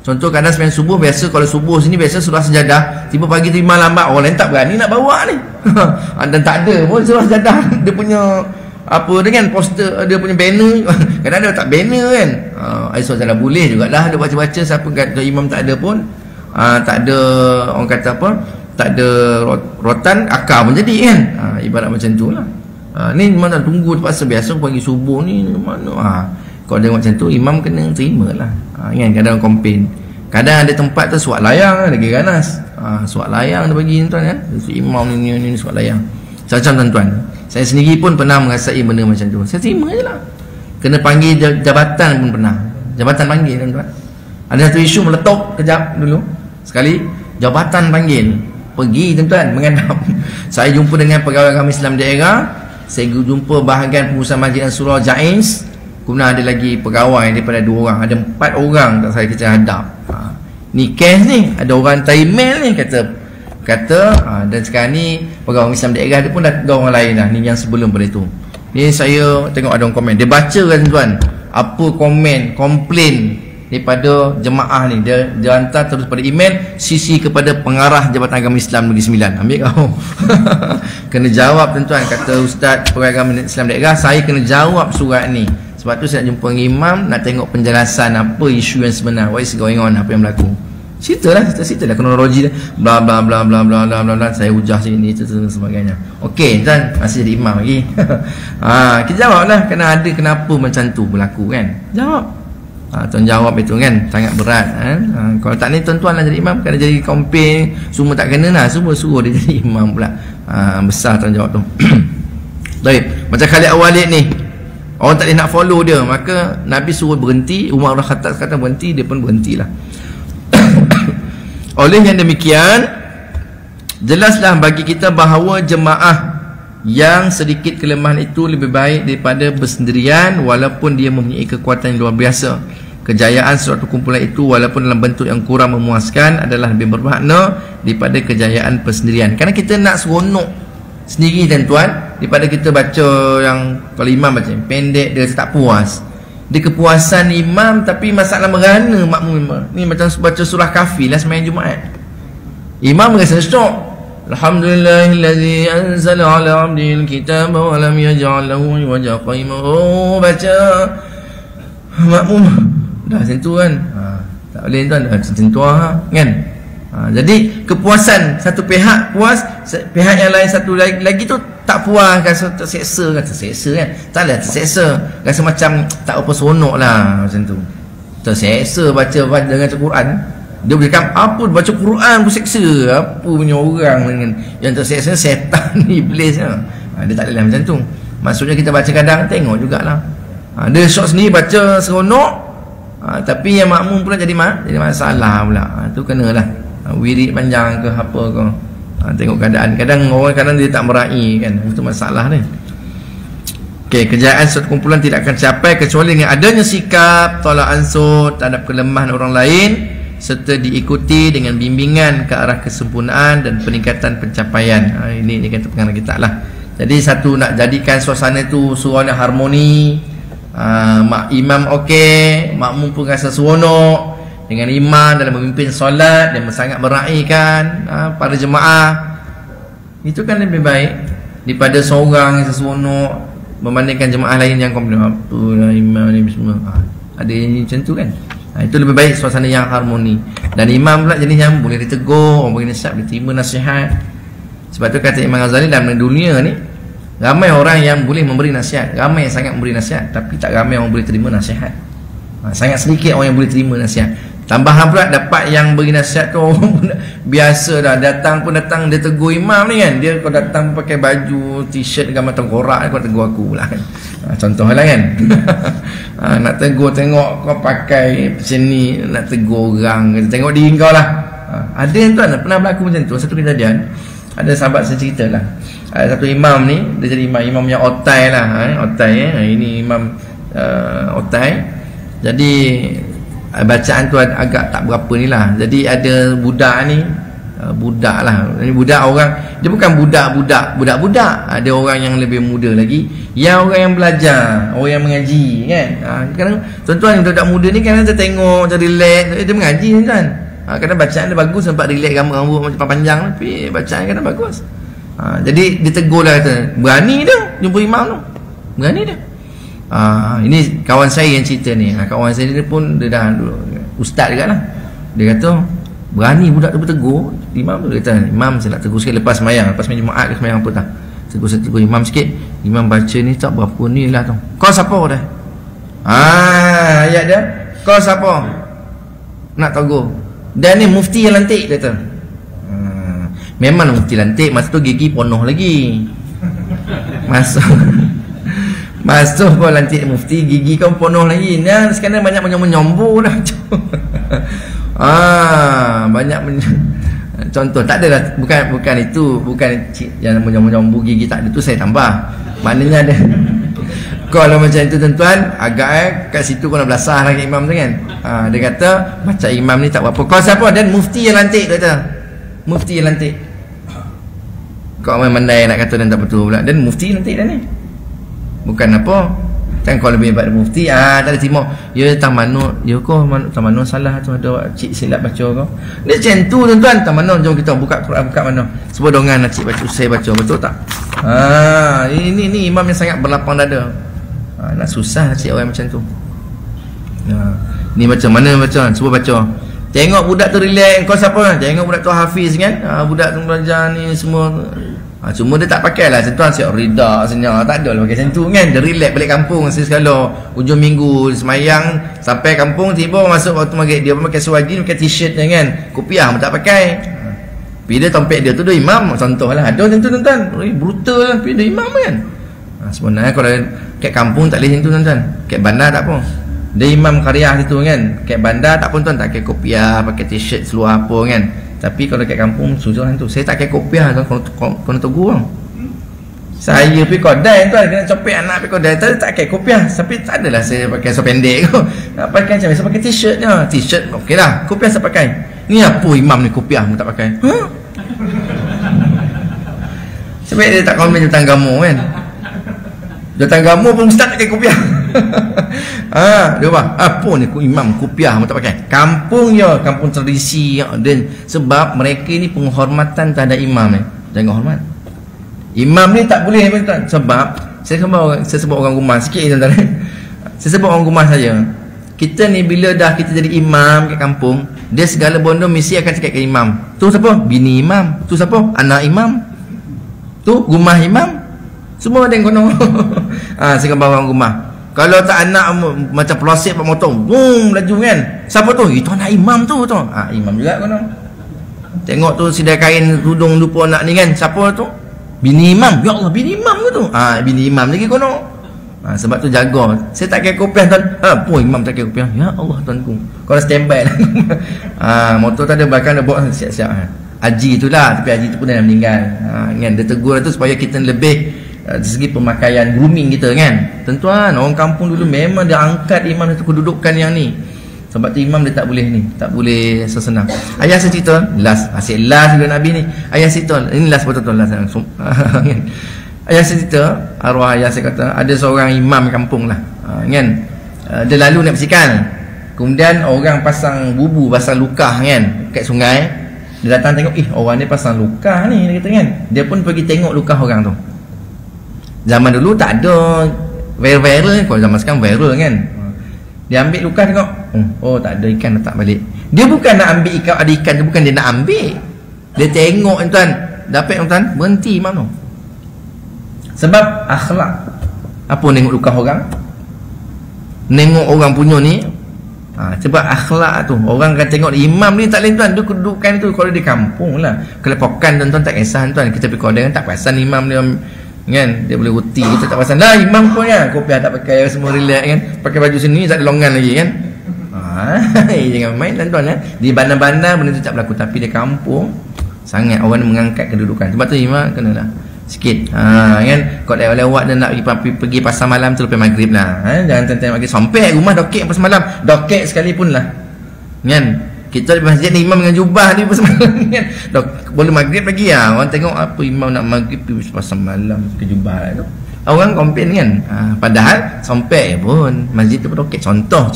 Contoh kadang sembahyang subuh, biasa kalau subuh sini biasa surah sejadah, tiba pagi tu imam lambat, orang lain tak berani nak bawa ni. Dan tak ada pun surah sejadah. Dia punya apa dengan poster, dia punya banner. Kadang-kadang tak banner kan. Aisyah jalan boleh jugalah dia baca-baca, siapa kata imam tak ada pun. Tak ada orang kata apa, tak ada rotan, akar pun jadi kan. Ibarat macam tu lah. Ni mana tunggu terpaksa, biasa pagi subuh ni mana. Kalau dia macam tu, imam kena terima lah. Kan kadang komplain, kadang ada tempat tu suat layang lagi ganas. Suat layang dia bagi tuan kan, imam ni suat layang macam tuan-tuan. Saya sendiri pun pernah merasai benda macam tu, saya terima je lah. Kena panggil jabatan pun pernah, jabatan panggil tuan-tuan. Ada satu isu meletup kejap dulu sekali, jabatan panggil pergi tuan-tuan menghadap. Saya jumpa dengan pegawai agama Islam daerah, saya jumpa bahagian pengurusan masjid dan surau Jaiz. Kemudian ada lagi pegawai daripada 2 orang, ada 4 orang tak saya kita hadap. Ni kes ni, ada orang hantar email ni kata dan sekarang ni pegawai Islam daerah dia pun dah ada orang lain dah, ni yang sebelum pada itu. Ni saya tengok ada orang komen, dia baca kan tuan, apa komen, komplain daripada jemaah ni, dia hantar terus pada email, CC kepada pengarah Jabatan Agama Islam Negeri Sembilan. Ambil kau. Kena jawab tuan-tuan, kata Ustaz Pegawai Agama Islam daerah, saya kena jawab surat ni. Sebab tu saya nak jumpa dengan imam, nak tengok penjelasan apa isu yang sebenar, what is going on, apa yang berlaku. Ceritalah kronologi dia, bla bla bla bla bla bla bla, saya hujah sini itu dan sebagainya. Okey tuan, masih jadi imam lagi. Kita jawablah, kena ada kenapa macam tu berlaku kan. Jawab. Tuan jawab itu kan, sangat berat kan. Kalau tak ni tuan-tuan lah jadi imam, kena jadi komplain, semua tak kena lah, semua suruh dia jadi imam pula. Besar tanggungjawab tu. Baik, macam Khalid Awalid ni, orang tak boleh nak follow dia, maka Nabi suruh berhenti. Umar bin Khattab kata berhenti, dia pun berhentilah. Oleh yang demikian, jelaslah bagi kita bahawa jemaah yang sedikit kelemahan itu lebih baik daripada bersendirian, walaupun dia mempunyai kekuatan yang luar biasa. Kejayaan suatu kumpulan itu walaupun dalam bentuk yang kurang memuaskan adalah lebih bermakna daripada kejayaan persendirian. Kerana kita nak seronok sendiri tuan-tuan, daripada kita baca yang kalau imam baca pendek, dia tak puas. Dia kepuasan imam, tapi masalah merana makmum imam. Ni macam baca surah Kahfi lah sembahyang Jumaat. Imam rasa syok. Alhamdulillahillazi anzala ala abdil kitaba wa lam yaj'al lahu iwaja qayyima. Oh, baca makmum dah sentuh kan. Tak boleh tuan, sentuh kan. Jadi kepuasan satu pihak puas, pihak yang lain satu lagi tu tak puas, rasa terseksa kan. Taklah terseksa, rasa macam tak apa seronok lah macam tu. Terseksa baca dengan Al-Quran. Dia bercakap apa baca Quran pun seksa, apa punya orang dengan yang terseksa, setan iblis lah. Dia tak boleh macam tu. Maksudnya kita baca kadang tengok jugalah. Dia syok sendiri baca seronok, tapi yang makmum pula jadi masalah pula. Tu kenalah wirid panjang ke apa ke. Tengok keadaan. Kadang orang kadang dia tak meraih kan. Itu masalah ni. Okey, kejayaan suatu kumpulan tidak akan capai kecuali dengan adanya sikap tolak ansur terhadap kelemahan orang lain, serta diikuti dengan bimbingan ke arah kesempurnaan dan peningkatan pencapaian. Ini kata pengarang kita lah. Jadi satu nak jadikan suasana tu suasana harmoni, imam okey, makmum pun rasa seronok. dengan imam dalam memimpin solat dan sangat meraihkan para jemaah, itu kan lebih baik daripada seorang yang seseronok membandingkan jemaah lain yang komplain apalah imam ni semua. Ada yang macam tu kan. Itu lebih baik suasana yang harmoni. Dan imam pula jenis yang boleh ditegur, orang boleh nasihat, boleh terima nasihat. Sebab tu kata Imam Ghazali, dalam dunia ni ramai orang yang boleh memberi nasihat, ramai yang sangat memberi nasihat, tapi tak ramai orang boleh terima nasihat. Sangat sedikit orang yang boleh terima nasihat. Tambahan pula dapat yang beri nasihat tu orang biasa dah, datang pun datang dia tegur imam ni kan. Dia kau datang pakai baju t-shirt gambar tengkorak, kau tegur aku pula kan. Contohlah kan. Nak tegur, tengok kau pakai macam ni, nak tegur orang, tengok diri kau lah. Ada yang tuan pernah berlaku macam tu. Satu kejadian, ada sahabat saya cerita lah, ada satu imam ni, dia jadi imam yang otai lah, otai ini imam otai. Jadi bacaan tu agak tak berapa ni lah. Jadi ada budak ni, budak lah, ini budak orang, dia bukan budak-budak, ada orang yang lebih muda lagi, yang orang yang belajar, orang yang mengaji kan. Kadang tuan-tuan budak muda ni kan kita tengok macam relax, dia mengaji kan. Kadang bacaan dia bagus, nampak relax, rambut macam panjang, tapi bacaan kadang bagus. Jadi ditegur lah, kata berani dia jumpa imam tu, berani dia. Ini kawan saya yang cerita ni. Kawan saya ni pun dia dah ustaz juga lah. Dia kata berani budak tu bertegur imam tu. Dia kata imam saya nak tegur sikit lepas semayang, lepas semayang Jumaat ke semayang apa tak, tegur imam sikit. Imam baca ni tak berapa ni lah tu. Kau siapa dah? Ayat dia, kau siapa nak tegur? Dan ni mufti yang lantik, dia kata. Memang mufti lantik, masa tu gigi penuh lagi. Masuk kau lantik mufti, gigi kau penuh lagi. Nah, sekarang banyak menyombu dah. Banyak contoh tak adalah, bukan itu, bukan yang menyombu gigi tak ada tu saya tambah. Maknanya ada. Kalau macam itu tuan-tuan, agak kat situ kau nak belasah lagi imam tu kan. Dia kata baca imam ni tak berapa. Kau siapa? Dan mufti yang lantik, dia kata. Mufti yang lantik. Kau main mandai nak kata dan tak betul pula. Dan mufti yang lantik dah ni. Bukan apa, kan kau lebih hebat mufti. Tak ada timur. Ya tamanun, ya kau tamanun salah tu, ada cik silap baca kau. Dia macam tu tuan-tuan. Tamanun, jom kita buka Quran, buka mana. Sebab dongan nak cik baca, usai baca, betul tak? Ini imam yang sangat berlapang dada. Nak susah cik orang macam tu. Ni macam mana baca? Cuba baca. Tengok budak tu relax. Kau siapa? Tengok budak tu hafiz kan. Budak tu belajar ni semua. Cuma dia tak pakai lah tuan, siap rida senyap, tak ada lah pakai macam tu kan. Dia relax balik kampung sekali ujung minggu semayang sampai kampung, tiba masuk waktu maghrib dia pun pakai suwagi, pakai t-shirt kan, kopiah pun tak pakai. Bila tompek dia tu dia imam, contoh lah, ada macam tu tuan-tuan. Brutal lah, bila dia imam kan. Sebenarnya kalau kat kampung tak boleh macam tu tuan-tuan, kat bandar tak apa. Dia imam qaryah situ kan, kat bandar tak pun tuan, tak pakai kopiah, pakai t-shirt seluar apa kan. Tapi kalau kat kampung susah tu. Saya tak pakai kopiah tuan, kau nak tegur bang. Saya pergi kodai tuan, kena copek anak pergi kodai, tak pakai kopiah. Tapi tak adalah saya pakai so pendek tu. Nak pakai macam saya pakai t-shirt je. T-shirt okey lah, kopiah saya pakai. Ni apa imam ni kopiah pun tak pakai? Sebab dia tak komen tentang gamu kan. Datang gamu pun ustaz pakai kopiah. Dia apa ni imam kopiah pun tak pakai. Kampung ya, kampung tradisi ya. Dan sebab mereka ni penghormatan terhadap imam ni. Jangan hormat. Imam ni tak boleh tuan. Sebab saya sebut orang rumah sikit tuan-tuan. Saya sebut orang rumah saya. Kita ni bila dah kita jadi imam kat kampung, dia segala bondo mesti akan cakap ke imam. Tu siapa? Bini imam. Tu siapa? Anak imam. Tu rumah imam. Semua ada yang kono. Saya gambar orang rumah. Kalau tak anak macam pelosik pak motor, boom laju kan. Siapa tu? Itu anak imam tu tu. Imam juga kono. Tengok tu sidai kain tudung lupa anak ni kan. Siapa tu? Bini imam. Ya Allah, bini imam ke tu? Bini imam lagi kono. Sebab tu jaga. Saya tak kira kopiah tuan. Apa imam tak kira kopiah? Ya Allah tuanku. Kau dah standby lah. Motor tu ada belakang dah bawa siap-siap. Haji itulah, tapi haji tu pun dah meninggal. Kan dia tegur tu supaya kita lebih dari segi pemakaian grooming kita kan. Tuan-tuan, orang kampung dulu memang dia angkat imam itu kedudukan yang ni. Sebab tu imam dia tak boleh ni, tak boleh sesenang. Ayah saya cerita, last, asyik last juga Nabi ni. Ayah cerita, ini last betul-betul last. Ayah saya cerita, arwah ayah saya kata, ada seorang imam kampung lah. Kan? Dia lalu naik basikal. Kemudian orang pasang bubu, pasang lukah kan kat sungai. Dia datang tengok, orang ni pasang lukah ni, dia kata kan. Dia pun pergi tengok lukah orang tu. Zaman dulu tak ada viral, kalau zaman sekarang viral kan. Dia ambil lukah tengok, oh tak ada ikan, letak balik. Dia bukan nak ambil ikan, ada ikan tu bukan dia nak ambil. Dia tengok tuan, dapat tuan, berhenti mana. Sebab akhlak. Apa nengok lukah orang? Nengok orang punya ni. Sebab akhlak tu. Orang akan tengok imam ni tak lain tuan, dia kedudukan tu kalau di kampung lah. Kalau pokan tuan-tuan tak kisah tuan. Kita pergi kodeng tak perasan imam dia kan, dia boleh roti, kita tak perasan lah imam pun kan, kopiah tak pakai, semua relax kan, pakai baju sini tak ada longan lagi kan. Jangan main tuan-tuan ya. Di bandar-bandar benda tu tak berlaku, tapi di kampung sangat orang mengangkat kedudukan. Sebab tu imam kenalah sikit kan. Kalau lewat dia nak pergi pasar malam tu lepas maghrib lah, jangan tentang maghrib sampai rumah dokek pasar malam, dokek sekalipun lah kan. Kita di masjid ni imam dengan jubah ni pasar malam kan. Boleh maghrib lagi lah. Orang tengok apa imam nak maghrib pergi pasar malam ke jubah lah tu. Orang komplain kan. Padahal sampai pun masjid tu pun dokek. Contoh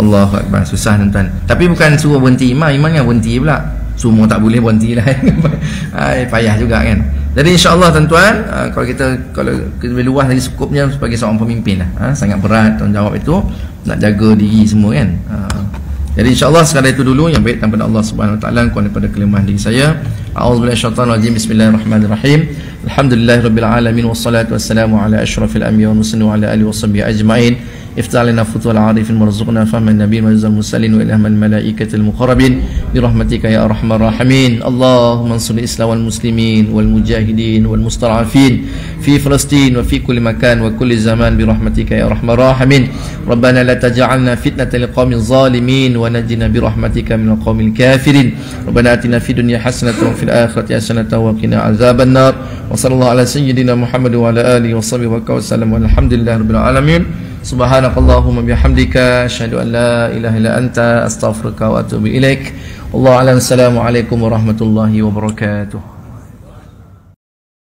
Allahu Akbar. Susah tuan-tuan. Tapi bukan suruh berhenti imam yang berhenti pula. Semua tak boleh berhenti lah. Payah juga kan. Jadi insyaAllah tuan-tuan, kalau lebih luas lagi cukupnya sebagai seorang pemimpin lah. Sangat berat tanggungjawab itu, nak jaga diri semua kan. Jadi insyaAllah sekadar itu dulu yang baik tanpa Allah Subhanahu Wa Taala, kurang daripada kelemahan diri saya. A'udzubillahi minasyaitonir rajim. Bismillahirrahmanirrahim. Alhamdulillahirabbil alamin wassalatu wassalamu ala asyrafil anbiya'i wal mursalin wa ala alihi washabbihi ajma'in. افتح لنا فتوى العارفين وارزقنا فهم النبي وعز المرسلين والهم الملائكة المقربين برحمتك يا أرحم الراحمين. اللهم انصر الإسلام والمسلمين والمجاهدين والمستضعفين في فلسطين وفي كل مكان وكل زمان برحمتك يا أرحم الراحمين. ربنا لا تجعلنا فتنة للقوم الظالمين ونجنا برحمتك من القوم الكافرين. ربنا آتنا في الدنيا حسنة وفي الآخرة حسنة وقنا عذاب النار. وصلى الله على سيدنا محمد وعلى آله وصحبه وسلم والحمد لله رب العالمين. Subhanakallahumma bihamdika asyhadu an la ilaha illa anta astaghfiruka wa atubu ilaik. Wallahu a'lam. Assalamualaikum warahmatullahi wabarakatuh.